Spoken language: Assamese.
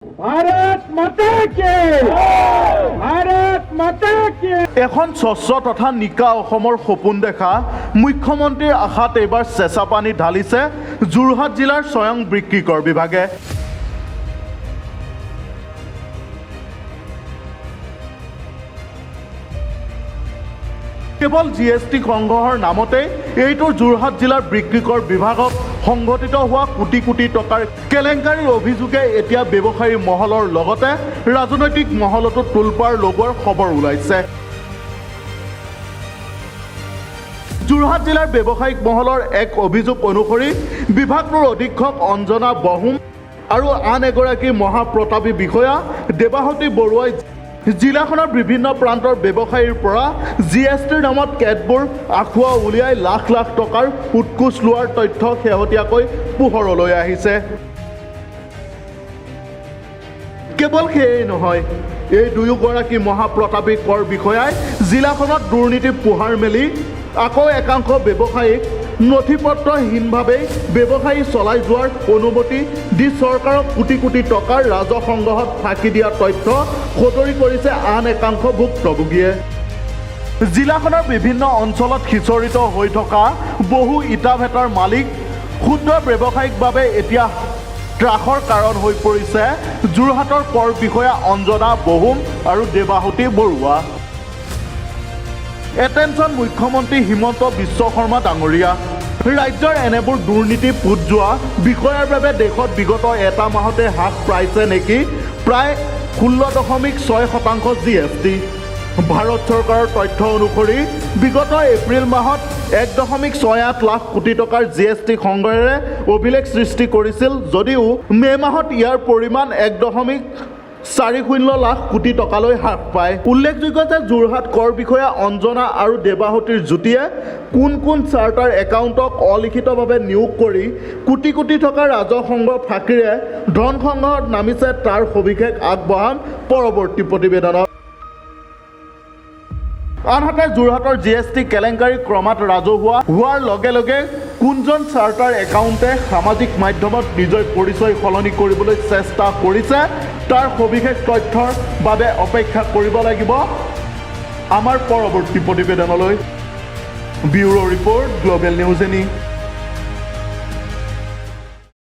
भारत माता की भारत माता की এখন স্বচ্ছ তথা নিকা অসমৰ সপোন দেখা মুখ্যমন্ত্ৰীৰ আশাত এবাৰ চেঁচা পানী ঢালিছে যোৰহাট জিলাৰ স্বয়ং বিক্ৰীকৰ বিভাগে। কেৱল GST সংগ্ৰহৰ নামতে এইটো যোৰহাট জিলাৰ বিক্ৰীকৰ বিভাগত সংঘটিত হোৱা কোটি কোটি টকাৰ কেলেংকাৰীৰ অভিযোগে এতিয়া ব্যৱসায়ী মহলৰ লগতে ৰাজনৈতিক মহলতো তোলপাৰ লগোৱাৰ খবৰ ওলাইছে। যোৰহাট জিলাৰ ব্যৱসায়িক মহলৰ এক অভিযোগ অনুসৰি বিভাগটোৰ অধীক্ষক অঞ্জনা বহুম আৰু আন এগৰাকী মহাপ্ৰতাপী বিষয়া দেৱাহতী বৰুৱাই জিলাখনৰ বিভিন্ন প্ৰান্তৰ ব্যৱসায়ীৰ পৰা GSTৰ নামত কেতবোৰ আখুৱা উলিয়াই লাখ লাখ টকাৰ উৎকোচ লোৱাৰ তথ্য শেহতীয়াকৈ পোহৰলৈ আহিছে। কেৱল সেয়াই নহয়, এই দুয়োগৰাকী মহাপ্ৰতাপী কৰ বিষয়াই জিলাখনত দুৰ্নীতি পোহাৰ মেলি আকৌ একাংশ ব্যৱসায়ীক নথিপত্ৰহীনভাৱে ব্যৱসায়ী চলাই যোৱাৰ অনুমতি দি চৰকাৰক কোটি কোটি টকাৰ ৰাজহ সংগ্ৰহত ফাঁকি দিয়া তথ্য সদৰি কৰিছে আন একাংশ ভুক্তভোগীয়ে। জিলাখনৰ বিভিন্ন অঞ্চলত সিঁচৰিত হৈ থকা বহু ইটা ভেটাৰ মালিক ক্ষুদ্ৰ ব্যৱসায়িক বাবে এতিয়া ত্ৰাসৰ কাৰণ হৈ পৰিছে যোৰহাটৰ কৰ বিষয়া অঞ্জনা বহুম আৰু দেৱাহতী বৰুৱা। এটেনশ্যন মুখ্যমন্ত্ৰী হিমন্ত বিশ্ব শৰ্মা ডাঙৰীয়া, ৰাজ্যৰ এনেবোৰ দুৰ্নীতি পুত যোৱা বিষয়াৰ বাবে দেশত বিগত এটা মাহতে হ্ৰাস পাইছে নেকি প্ৰায় 16.6% GST। ভাৰত চৰকাৰৰ তথ্য অনুসৰি বিগত এপ্ৰিল মাহত 1.68 লাখ কোটি টকাৰ GST সংগ্ৰহেৰে অভিলেখ সৃষ্টি কৰিছিল যদিও মে মাহত ইয়াৰ পৰিমাণ 1.40 লাখ কোটি টকালৈ হ্ৰাস পায়। উল্লেখযোগ্য যে যোৰহাট কৰ বিষয়া অঞ্জনা আৰু দেৱাহতীৰ যুটিয়ে কোন কোন চাৰ্টাৰ একাউণ্টক অলিখিতভাৱে নিয়োগ কৰি কোটি কোটি টকাৰ ৰাজহ সংগ্ৰহ ফাঁকিৰে ধন সংগ্ৰহত নামিছে তাৰ সবিশেষ আগবঢ়াম পৰৱৰ্তী প্ৰতিবেদনত। আনহাতে যোৰহাটৰ GST কেলেংকাৰী ক্ৰমাৎ ৰাজহুৱা হোৱাৰ লগে লগে কোনজন চাৰ্টাৰ একাউণ্টে সামাজিক মাধ্যমত নিজৰ পৰিচয় সলনি কৰিবলৈ চেষ্টা কৰিছে তাৰ সবিশেষ তথ্যৰ বাবে অপেক্ষা কৰিব লাগিব আমাৰ পৰৱৰ্তী প্ৰতিবেদনলৈ। Bureau report, global news any.